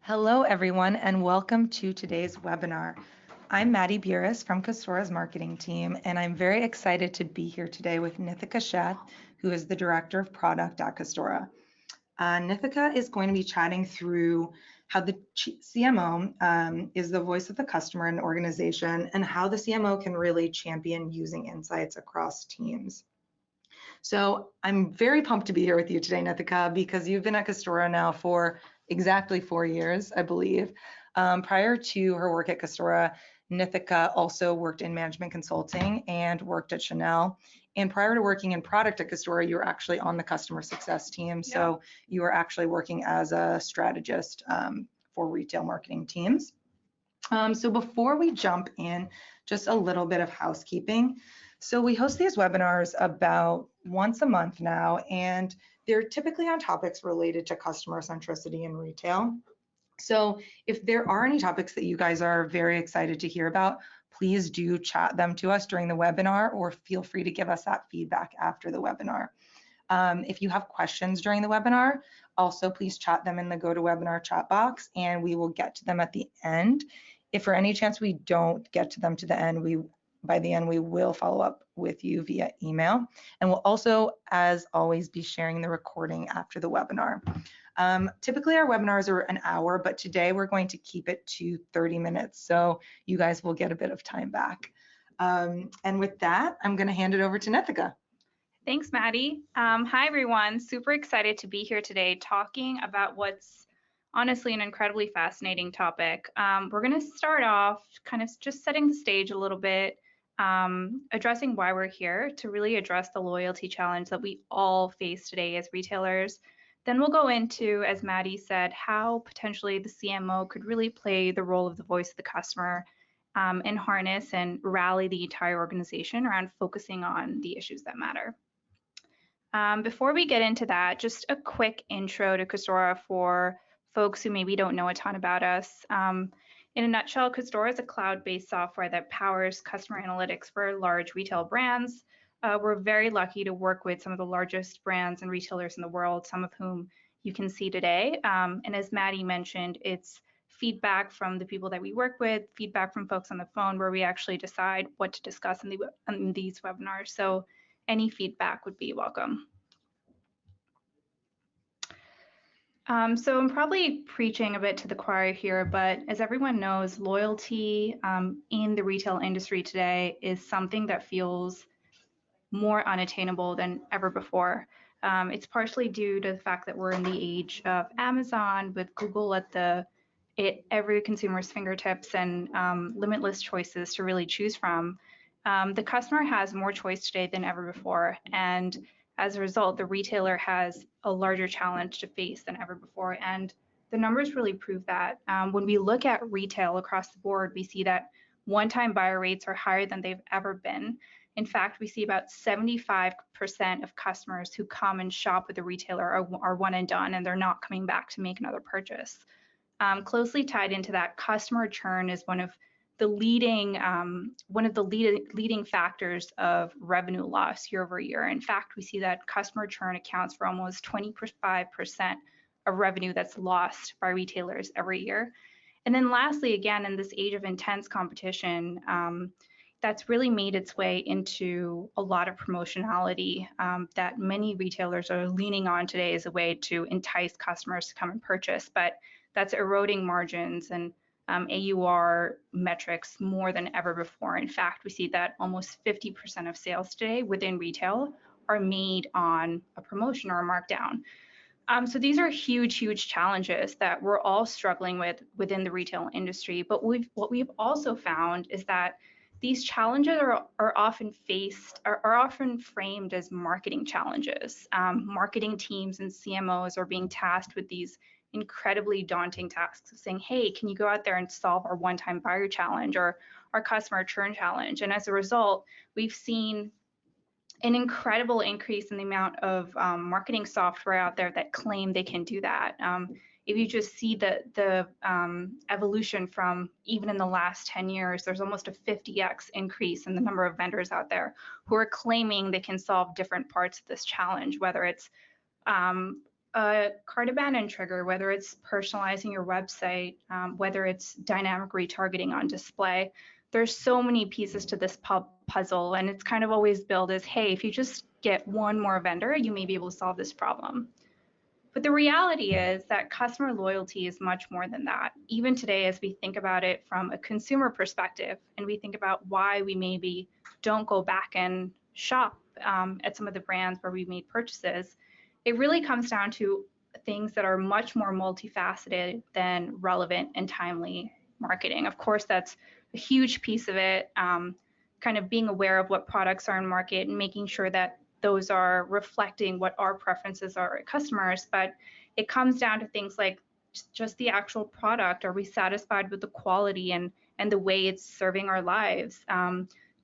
Hello, everyone, and welcome to today's webinar. I'm Maddie Buras from Custora's marketing team, and I'm very excited to be here today with Nitika Sheth, who is the Director of Product at Custora. Nitika is going to be chatting through how the CMO is the voice of the customer in an organization and how the CMO can really champion using insights across teams. So I'm very pumped to be here with you today, Nitika, because you've been at Custora now for exactly 4 years, I believe. Prior to her work at Custora, Nitika also worked in management consulting and worked at Chanel. And prior to working in product at Custora, you were actually on the customer success team. So you were actually working as a strategist for retail marketing teams. So before we jump in, just a little bit of housekeeping. So we host these webinars about once a month now, and they're typically on topics related to customer centricity in retail. So if there are any topics that you guys are very excited to hear about, please do chat them to us during the webinar, or feel free to give us that feedback after the webinar. If you have questions during the webinar, also please chat them in the GoToWebinar chat box, and we will get to them at the end. If for any chance we don't get to them to the end, by the end we will follow up with you via email, and we'll also, as always, be sharing the recording after the webinar. Typically our webinars are an hour, but today we're going to keep it to 30 minutes, so you guys will get a bit of time back. And with that, I'm going to hand it over to Nitika. Thanks, Maddie. Hi, everyone. Super excited to be here today talking about what's honestly an incredibly fascinating topic. We're going to start off kind of just setting the stage a little bit, addressing why we're here to really address the loyalty challenge that we all face today as retailers. Then we'll go into, as Maddie said, how potentially the CMO could really play the role of the voice of the customer and harness and rally the entire organization around focusing on the issues that matter. Before we get into that, just a quick intro to Custora for folks who maybe don't know a ton about us. In a nutshell, Custora is a cloud-based software that powers customer analytics for large retail brands. We're very lucky to work with some of the largest brands and retailers in the world, some of whom you can see today. And as Maddie mentioned, it's feedback from the people that we work with, feedback from folks on the phone, where we actually decide what to discuss in these webinars. So any feedback would be welcome. So I'm probably preaching a bit to the choir here, but as everyone knows, loyalty in the retail industry today is something that feels more unattainable than ever before. It's partially due to the fact that we're in the age of Amazon, with Google at every consumer's fingertips and limitless choices to really choose from. The customer has more choice today than ever before, and as a result, the retailer has a larger challenge to face than ever before, and the numbers really prove that. When we look at retail across the board, we see that one-time buyer rates are higher than they've ever been. In fact, we see about 75% of customers who come and shop with a retailer are one and done, and they're not coming back to make another purchase. Closely tied into that, customer churn is one of the leading factors of revenue loss year over year. In fact, we see that customer churn accounts for almost 25% of revenue that's lost by retailers every year. And then lastly, again, in this age of intense competition, that's really made its way into a lot of promotionality that many retailers are leaning on today as a way to entice customers to come and purchase, but that's eroding margins and AUR metrics more than ever before. In fact, we see that almost 50% of sales today within retail are made on a promotion or a markdown. So these are huge, huge challenges that we're all struggling with within the retail industry. But what we've also found is that these challenges are often framed as marketing challenges. Marketing teams and CMOs are being tasked with these incredibly daunting tasks of saying, hey, can you go out there and solve our one-time buyer challenge or our customer churn challenge? And as a result, we've seen an incredible increase in the amount of marketing software out there that claim they can do that. If you just see the evolution from even in the last 10 years, there's almost a 50x increase in the number of vendors out there who are claiming they can solve different parts of this challenge, whether it's a cart abandon trigger, whether it's personalizing your website, whether it's dynamic retargeting on display, there's so many pieces to this puzzle, and it's kind of always billed as, hey, if you just get one more vendor, you may be able to solve this problem. But the reality is that customer loyalty is much more than that. Even today, as we think about it from a consumer perspective, and we think about why we maybe don't go back and shop at some of the brands where we made purchases, it really comes down to things that are much more multifaceted than relevant and timely marketing. Of course, that's a huge piece of it, kind of being aware of what products are in market and making sure that those are reflecting what our preferences are at customers, but it comes down to things like just the actual product. Are we satisfied with the quality and the way it's serving our lives?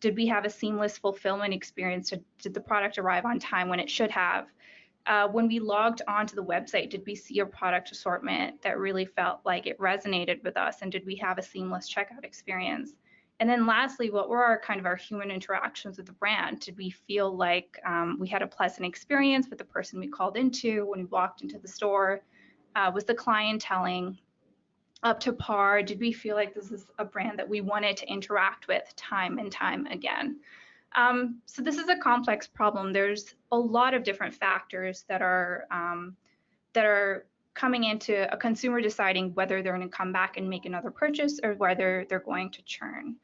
Did we have a seamless fulfillment experience? Did the product arrive on time when it should have? When we logged onto the website, did we see a product assortment that really felt like it resonated with us? And did we have a seamless checkout experience? And then lastly, what were our human interactions with the brand? Did we feel like we had a pleasant experience with the person we called into when we walked into the store? Was the clienteling up to par? Did we feel like this is a brand that we wanted to interact with time and time again? So this is a complex problem. There's a lot of different factors that are coming into a consumer deciding whether they're going to come back and make another purchase or whether they're going to churn.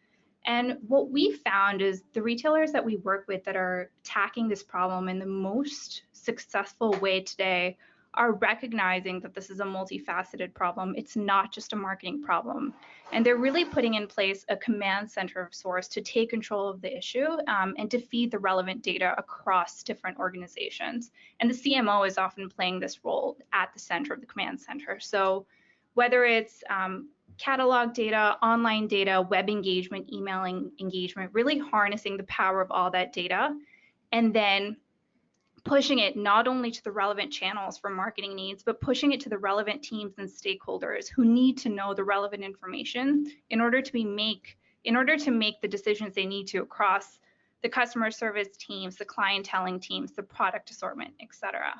And what we found is the retailers that we work with that are tackling this problem in the most successful way today are recognizing that this is a multifaceted problem. It's not just a marketing problem. And they're really putting in place a command center of sorts to take control of the issue and to feed the relevant data across different organizations. And the CMO is often playing this role at the center of the command center. So whether it's catalog data, online data, web engagement, emailing engagement, really harnessing the power of all that data, and then pushing it not only to the relevant channels for marketing needs, but pushing it to the relevant teams and stakeholders who need to know the relevant information in order to make the decisions they need to across the customer service teams, the clienteling teams, the product assortment, et cetera.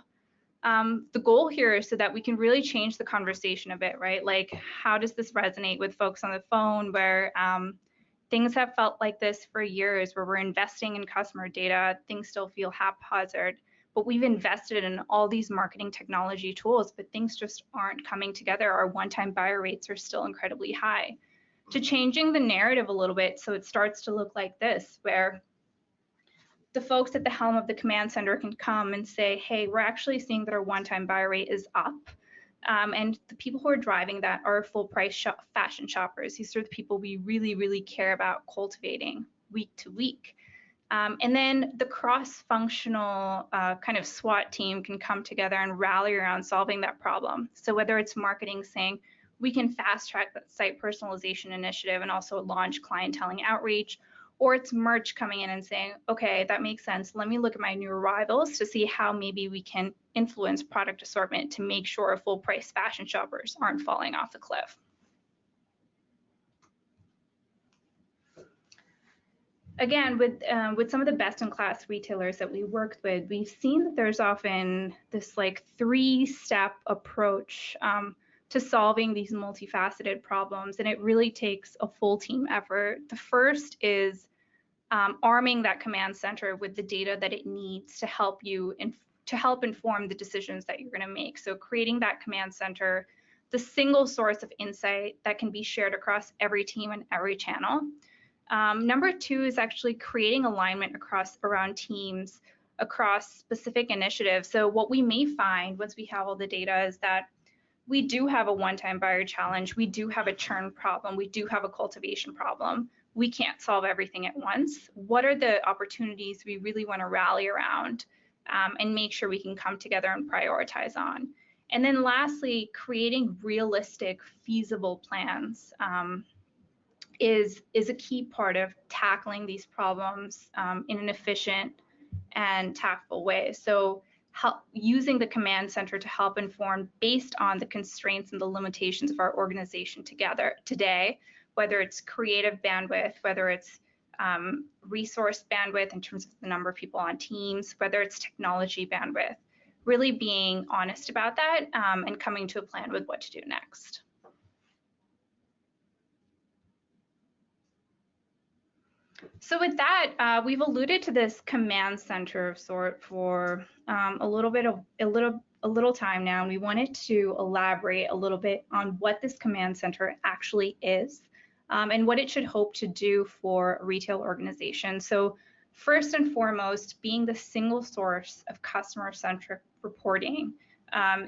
The goal here is so that we can really change the conversation a bit, right? Like, how does this resonate with folks on the phone where things have felt like this for years, where we're investing in customer data, things still feel haphazard, but we've invested in all these marketing technology tools, but things just aren't coming together. Our one-time buyer rates are still incredibly high. To changing the narrative a little bit so it starts to look like this, where the folks at the helm of the command center can come and say, hey, we're actually seeing that our one-time buyer rate is up. And the people who are driving that are full price fashion shoppers. These are the people we really, really care about cultivating week to week. And then the cross-functional kind of SWAT team can come together and rally around solving that problem. So whether it's marketing saying, we can fast track that site personalization initiative and also launch clienteling outreach, or it's merch coming in and saying, okay, that makes sense. Let me look at my new arrivals to see how maybe we can influence product assortment to make sure full price fashion shoppers aren't falling off the cliff. Again, with some of the best-in-class retailers that we worked with, we've seen that there's often this like three-step approach to solving these multifaceted problems, and it really takes a full team effort. The first is arming that command center with the data that it needs to help you to help inform the decisions that you're going to make. So creating that command center, the single source of insight that can be shared across every team and every channel. Number two is actually creating alignment around teams, across specific initiatives. So what we may find once we have all the data is that we do have a one-time buyer challenge, we do have a churn problem, we do have a cultivation problem. We can't solve everything at once. What are the opportunities we really want to rally around and make sure we can come together and prioritize on? And then lastly, creating realistic, feasible plans is a key part of tackling these problems in an efficient and tactful way. So using the command center to help inform based on the constraints and the limitations of our organization today, whether it's creative bandwidth, whether it's resource bandwidth in terms of the number of people on teams, whether it's technology bandwidth, really being honest about that and coming to a plan with what to do next. So with that, we've alluded to this command center of sort for a little time now, and we wanted to elaborate a little bit on what this command center actually is and what it should hope to do for a retail organization. So first and foremost, being the single source of customer-centric reporting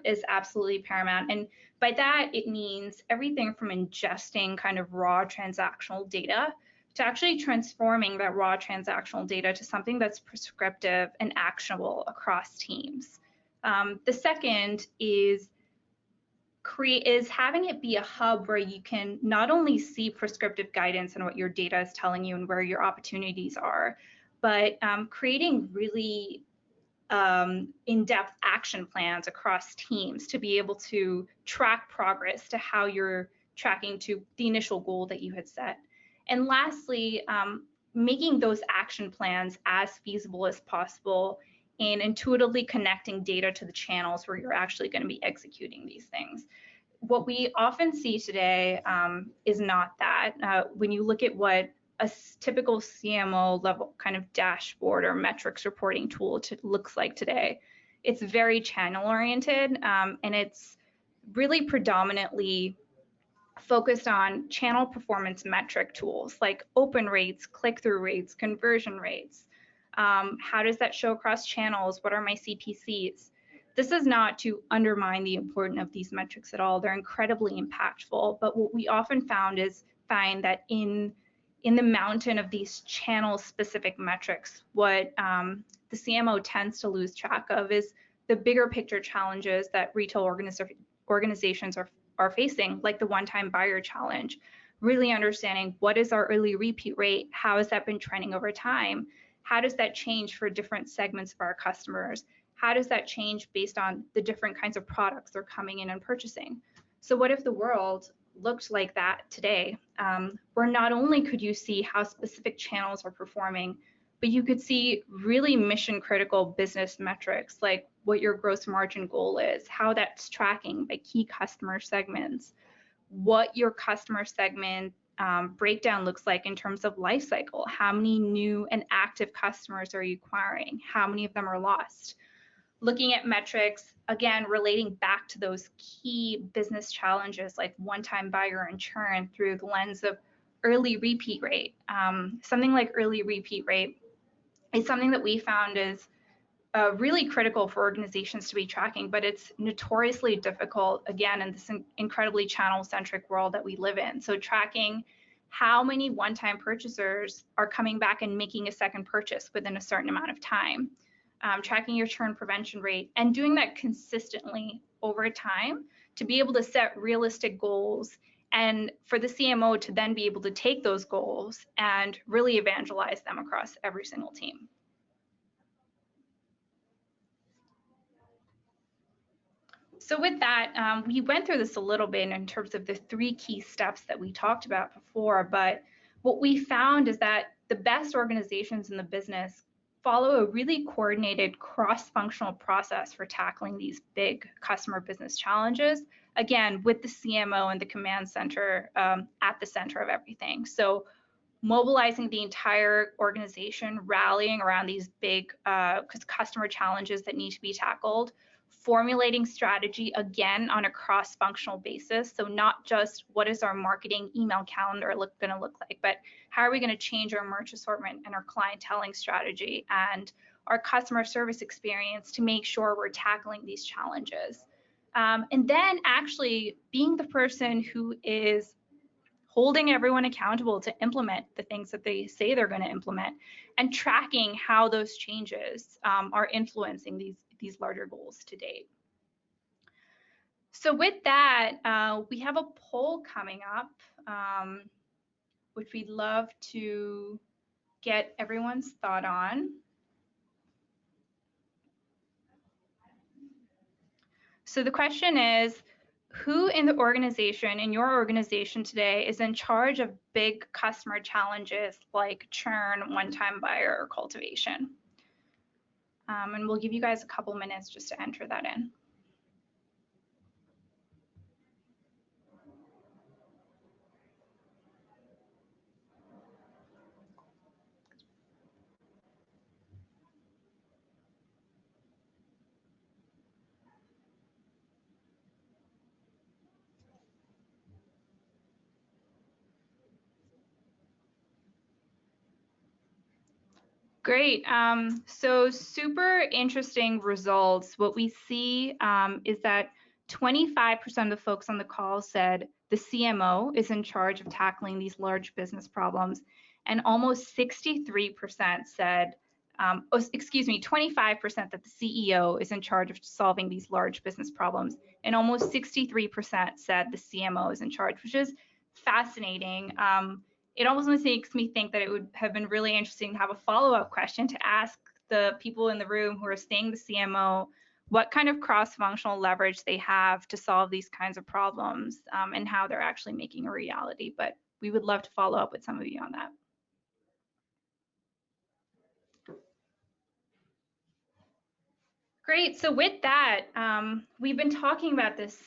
is absolutely paramount. And by that, it means everything from ingesting kind of raw transactional data to actually transforming that raw transactional data to something that's prescriptive and actionable across teams. The second is having it be a hub where you can not only see prescriptive guidance and what your data is telling you and where your opportunities are, but creating really in-depth action plans across teams to be able to track progress to how you're tracking to the initial goal that you had set. And lastly, making those action plans as feasible as possible and intuitively connecting data to the channels where you're actually going to be executing these things. What we often see today is not that. When you look at what a typical CMO level kind of dashboard or metrics reporting tool looks like today, it's very channel oriented and it's really predominantly focused on channel performance metric tools like open rates, click-through rates, conversion rates. How does that show across channels? What are my CPCs? This is not to undermine the importance of these metrics at all. They're incredibly impactful, but what we often find that in the mountain of these channel-specific metrics, what the CMO tends to lose track of is the bigger picture challenges that retail organizations are facing, like the one-time buyer challenge, really understanding what is our early repeat rate, how has that been trending over time, how does that change for different segments of our customers, how does that change based on the different kinds of products they're coming in and purchasing. So what if the world looked like that today, where not only could you see how specific channels are performing, but you could see really mission critical business metrics like what your gross margin goal is, how that's tracking by key customer segments, what your customer segment breakdown looks like in terms of life cycle, how many new and active customers are you acquiring, how many of them are lost. Looking at metrics, again, relating back to those key business challenges like one-time buyer and churn through the lens of early repeat rate. Something like early repeat rate is something that we found is really critical for organizations to be tracking, but it's notoriously difficult, again, in this incredibly channel-centric world that we live in. So tracking how many one-time purchasers are coming back and making a second purchase within a certain amount of time, tracking your churn prevention rate, and doing that consistently over time to be able to set realistic goals and for the CMO to then be able to take those goals and really evangelize them across every single team. So with that, we went through this a little bit in terms of the 3 key steps that we talked about before, but what we found is that the best organizations in the business follow a really coordinated cross-functional process for tackling these big customer business challenges, again, with the CMO and the command center at the center of everything. So mobilizing the entire organization, rallying around these big customer challenges that need to be tackled, formulating strategy again on a cross-functional basis. So not just what is our marketing email calendar going to look like, but how are we going to change our merch assortment and our clienteling strategy and our customer service experience to make sure we're tackling these challenges. And then actually being the person who is holding everyone accountable to implement the things that they say they're going to implement and tracking how those changes are influencing these larger goals to date. So with that, we have a poll coming up, which we'd love to get everyone's thought on. So the question is, who in the organization, in your organization today, is in charge of big customer challenges like churn, one-time buyer, or cultivation? And we'll give you guys a couple minutes just to enter that in. Great. So super interesting results. What we see is that 25% of the folks on the call said the CMO is in charge of tackling these large business problems, and almost 63% said, 25% that the CEO is in charge of solving these large business problems, and almost 63% said the CMO is in charge, which is fascinating. It almost makes me think that it would have been really interesting to have a follow-up question to ask the people in the room who are staying the CMO what kind of cross-functional leverage they have to solve these kinds of problems, and how they're actually making a reality. But we would love to follow up with some of you on that. Great. So with that, we've been talking about this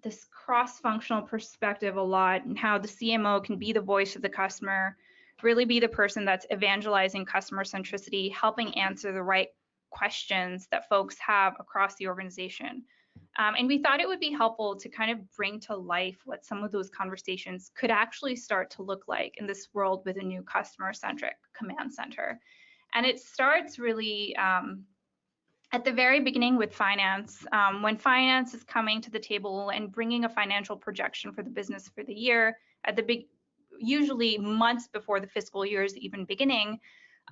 this cross-functional perspective a lot, and how the CMO can be the voice of the customer, really be the person that's evangelizing customer centricity, helping answer the right questions that folks have across the organization. And we thought it would be helpful to kind of bring to life what some of those conversations could actually start to look like in this world with a new customer-centric command center. And it starts really at the very beginning with finance, when finance is coming to the table and bringing a financial projection for the business for the year at the usually months before the fiscal year is even beginning,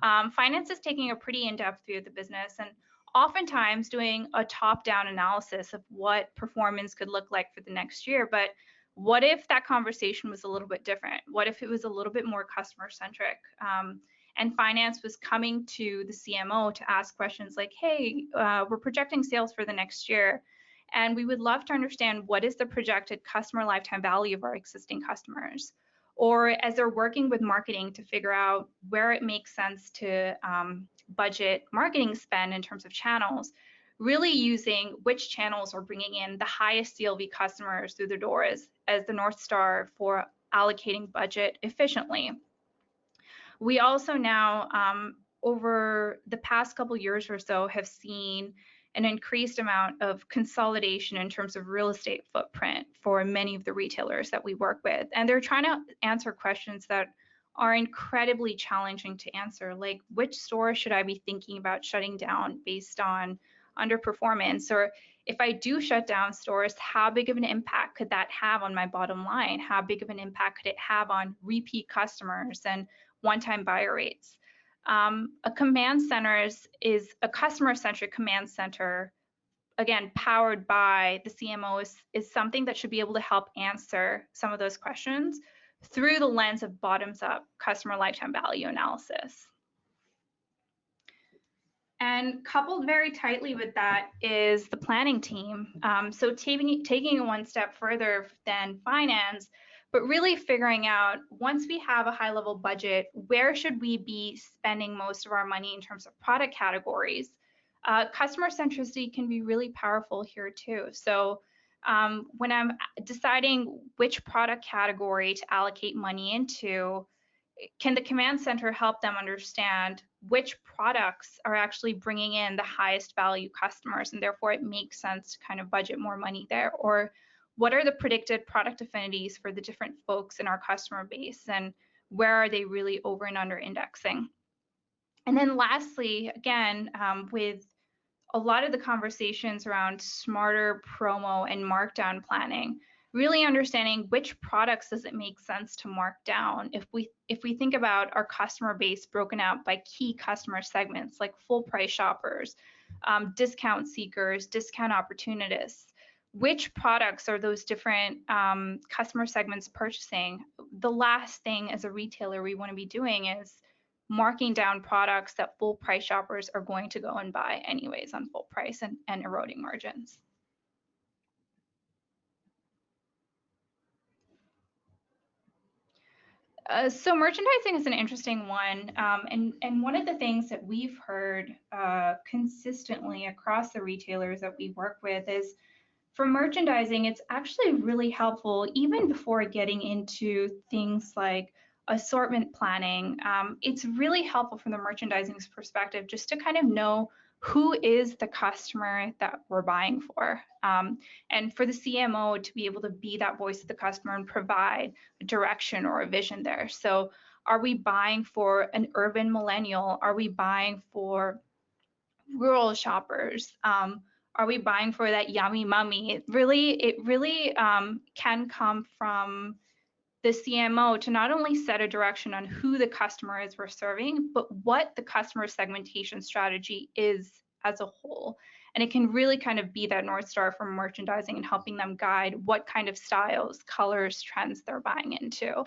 finance is taking a pretty in-depth view of the business and oftentimes doing a top-down analysis of what performance could look like for the next year. But what if that conversation was a little bit different? What if it was a little bit more customer-centric? And finance was coming to the CMO to ask questions like, hey, we're projecting sales for the next year, and we would love to understand what is the projected customer lifetime value of our existing customers. Or as they're working with marketing to figure out where it makes sense to budget marketing spend in terms of channels, really using which channels are bringing in the highest CLV customers through the door as the North Star for allocating budget efficiently. We also now, over the past couple years or so, have seen an increased amount of consolidation in terms of real estate footprint for many of the retailers that we work with. And they're trying to answer questions that are incredibly challenging to answer, like which store should I be thinking about shutting down based on underperformance? Or if I do shut down stores, how big of an impact could that have on my bottom line? How big of an impact could it have on repeat customers and one-time buyer rates? A command center is a customer-centric command center, again, powered by the CMO, is something that should be able to help answer some of those questions through the lens of bottoms-up customer lifetime value analysis. And coupled very tightly with that is the planning team. So taking it one step further than finance, but really figuring out, once we have a high-level budget, where should we be spending most of our money in terms of product categories? Customer centricity can be really powerful here too. So when I'm deciding which product category to allocate money into, can the command center help them understand which products are actually bringing in the highest value customers, and therefore it makes sense to kind of budget more money there? Or what are the predicted product affinities for the different folks in our customer base, and where are they really over and under indexing? And then lastly, again, with a lot of the conversations around smarter promo and markdown planning, really understanding which products does it make sense to mark down. If we think about our customer base broken out by key customer segments like full price shoppers, discount seekers, discount opportunists, which products are those different customer segments purchasing? The last thing as a retailer we want to be doing is marking down products that full price shoppers are going to go and buy anyways on full price and eroding margins. So merchandising is an interesting one, and one of the things that we've heard consistently across the retailers that we work with is for merchandising, it's actually really helpful even before getting into things like assortment planning. It's really helpful from the merchandising perspective just to kind of know who is the customer that we're buying for. And for the CMO to be able to be that voice of the customer and provide a direction or a vision there. So are we buying for an urban millennial? Are we buying for rural shoppers? Are we buying for that yummy mummy? It really can come from the CMO to not only set a direction on who the customer is we're serving, but what the customer segmentation strategy is as a whole. And it can really kind of be that North Star for merchandising and helping them guide what kind of styles, colors, trends they're buying into.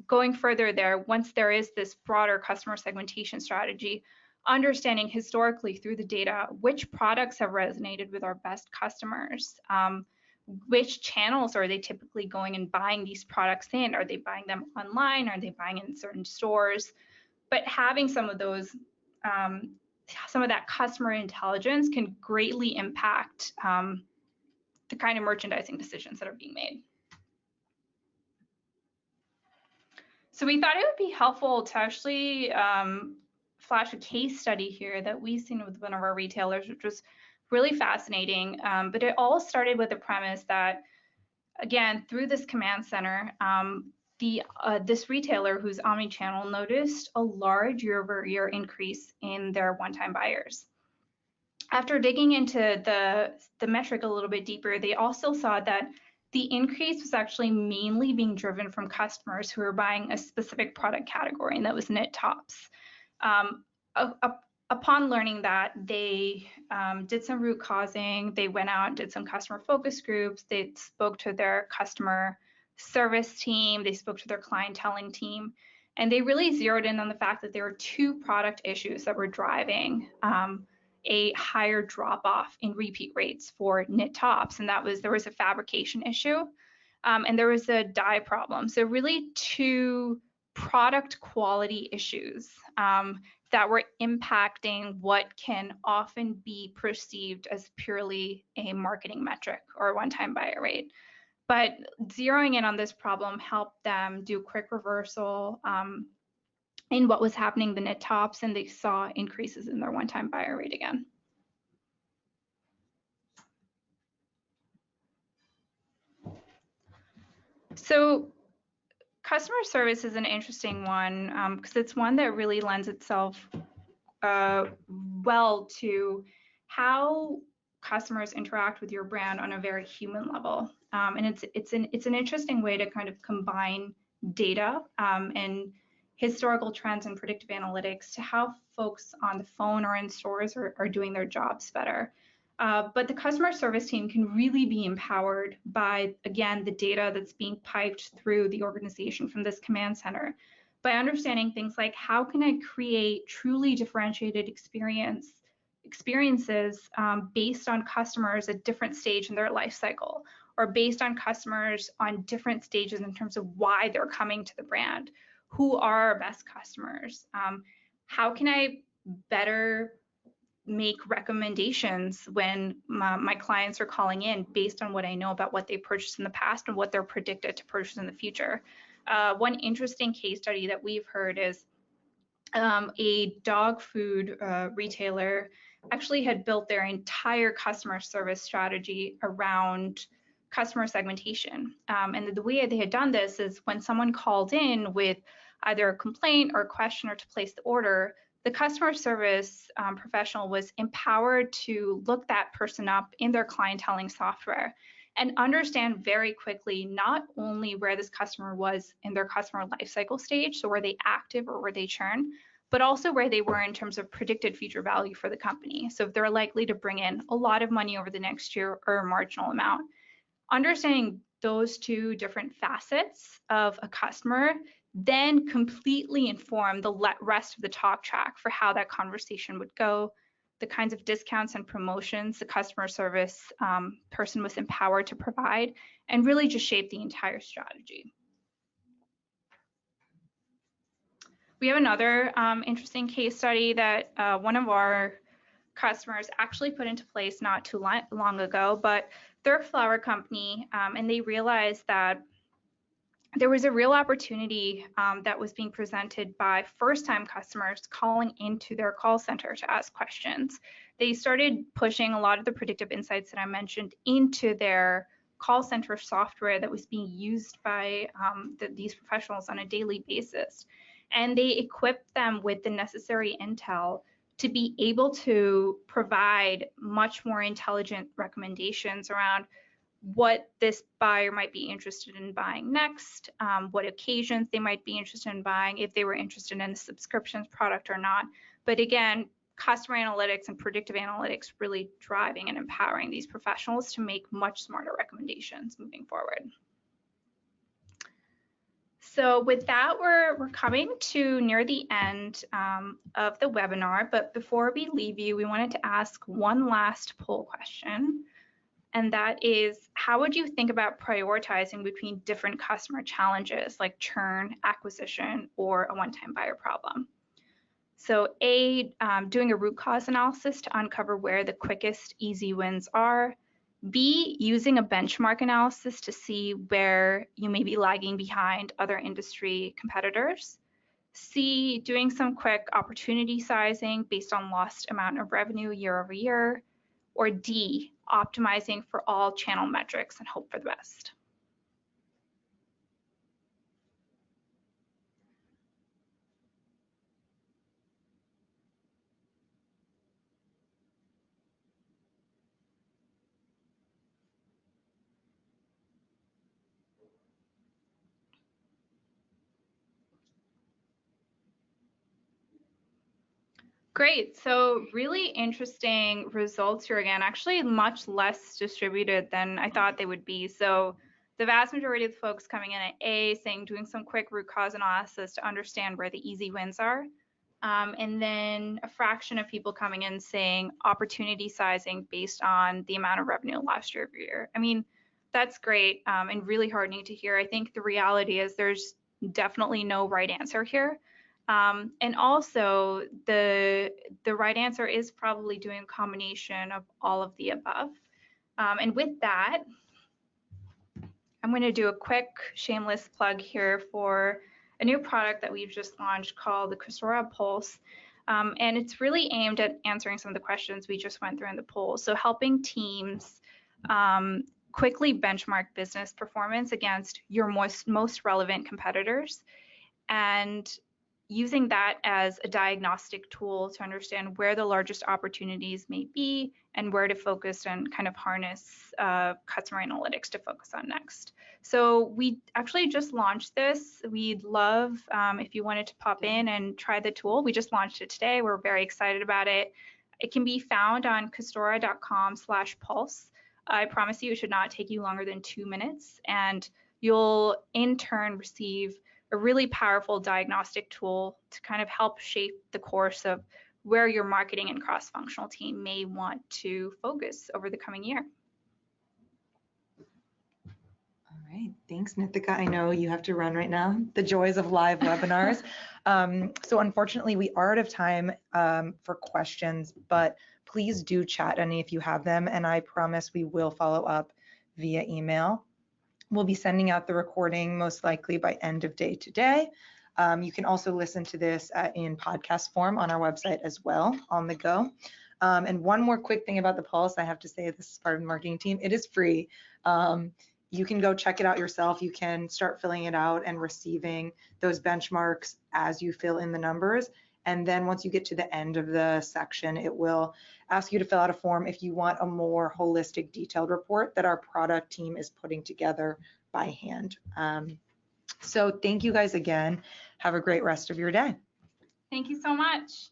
Going further there, once there is this broader customer segmentation strategy, understanding historically through the data which products have resonated with our best customers, which channels are they typically going and buying these products in? Are they buying them online? Are they buying in certain stores? But having some of those, some of that customer intelligence can greatly impact the kind of merchandising decisions that are being made. So we thought it would be helpful to actually flash a case study here that we've seen with one of our retailers, which was really fascinating. But it all started with the premise that, again, through this command center, this retailer who's omni-channel noticed a large year-over-year increase in their one-time buyers. After digging into the metric a little bit deeper, they also saw that the increase was actually mainly being driven from customers who were buying a specific product category, and that was knit tops. Upon learning that, they did some root causing. They went out and did some customer focus groups. They spoke to their customer service team. They spoke to their clienteling team. And they really zeroed in on the fact that there were two product issues that were driving a higher drop off in repeat rates for knit tops. And that was, there was a fabrication issue and there was a dye problem. So really two product quality issues that were impacting what can often be perceived as purely a marketing metric or a one-time buyer rate. But zeroing in on this problem helped them do quick reversal in what was happening in the knit tops, and they saw increases in their one-time buyer rate again. So customer service is an interesting one because it's one that really lends itself well to how customers interact with your brand on a very human level. And it's an interesting way to kind of combine data and historical trends and predictive analytics to how folks on the phone or in stores are doing their jobs better. But the customer service team can really be empowered by, again, the data that's being piped through the organization from this command center, by understanding things like how can I create truly differentiated experiences based on customers at different stage in their life cycle, or based on customers on different stages in terms of why they're coming to the brand. Who are our best customers? How can I better make recommendations when my clients are calling in based on what I know about what they purchased in the past and what they're predicted to purchase in the future? One interesting case study that we've heard is a dog food retailer actually had built their entire customer service strategy around customer segmentation. And the way they had done this is when someone called in with either a complaint or a question or to place the order, the customer service professional was empowered to look that person up in their clienteling software and understand very quickly not only where this customer was in their customer lifecycle stage, so were they active or were they churn, but also where they were in terms of predicted future value for the company. So if they're likely to bring in a lot of money over the next year or a marginal amount. Understanding those two different facets of a customer then completely inform the rest of the talk track for how that conversation would go, the kinds of discounts and promotions the customer service person was empowered to provide, and really just shape the entire strategy. We have another interesting case study that one of our customers actually put into place not too long ago, but they're a flower company, and they realized that there was a real opportunity that was being presented by first-time customers calling into their call center to ask questions. They started pushing a lot of the predictive insights that I mentioned into their call center software that was being used by these professionals on a daily basis. And they equipped them with the necessary intel to be able to provide much more intelligent recommendations around what this buyer might be interested in buying next, what occasions they might be interested in buying, if they were interested in a subscriptions product or not. But again, customer analytics and predictive analytics really driving and empowering these professionals to make much smarter recommendations moving forward. So with that, we're coming to near the end of the webinar, but before we leave you, we wanted to ask one last poll question. And that is, how would you think about prioritizing between different customer challenges like churn, acquisition, or a one-time buyer problem? So A, doing a root cause analysis to uncover where the quickest, easy wins are. B, using a benchmark analysis to see where you may be lagging behind other industry competitors. C, doing some quick opportunity sizing based on lost amount of revenue year over year. Or D, optimizing for all channel metrics and hope for the best. Great, so really interesting results here again, actually much less distributed than I thought they would be. So the vast majority of the folks coming in at A saying doing some quick root cause analysis to understand where the easy wins are. And then a fraction of people coming in saying opportunity sizing based on the amount of revenue last year over year. I mean, that's great and really heartening to hear. I think the reality is there's definitely no right answer here. And also the right answer is probably doing a combination of all of the above. And with that, I'm going to do a quick shameless plug here for a new product that we've just launched called the Custora Pulse. And it's really aimed at answering some of the questions we just went through in the poll. So helping teams quickly benchmark business performance against your most relevant competitors, and using that as a diagnostic tool to understand where the largest opportunities may be and where to focus and kind of harness customer analytics to focus on next. So we actually just launched this. We'd love if you wanted to pop in and try the tool. We just launched it today. We're very excited about it. It can be found on custora.com/pulse. I promise you it should not take you longer than 2 minutes, and you'll in turn receive a really powerful diagnostic tool to kind of help shape the course of where your marketing and cross-functional team may want to focus over the coming year. All right, thanks, Nitika. I know you have to run right now, the joys of live webinars. So unfortunately, we are out of time for questions, but please do chat any if you have them, and I promise we will follow up via email. We'll be sending out the recording most likely by end of day today. You can also listen to this in podcast form on our website as well, on the go. And one more quick thing about the Pulse, I have to say, this is part of the marketing team. It is free. You can go check it out yourself. You can start filling it out and receiving those benchmarks as you fill in the numbers. And then once you get to the end of the section, it will ask you to fill out a form if you want a more holistic, detailed report that our product team is putting together by hand. So thank you guys again. Have a great rest of your day. Thank you so much.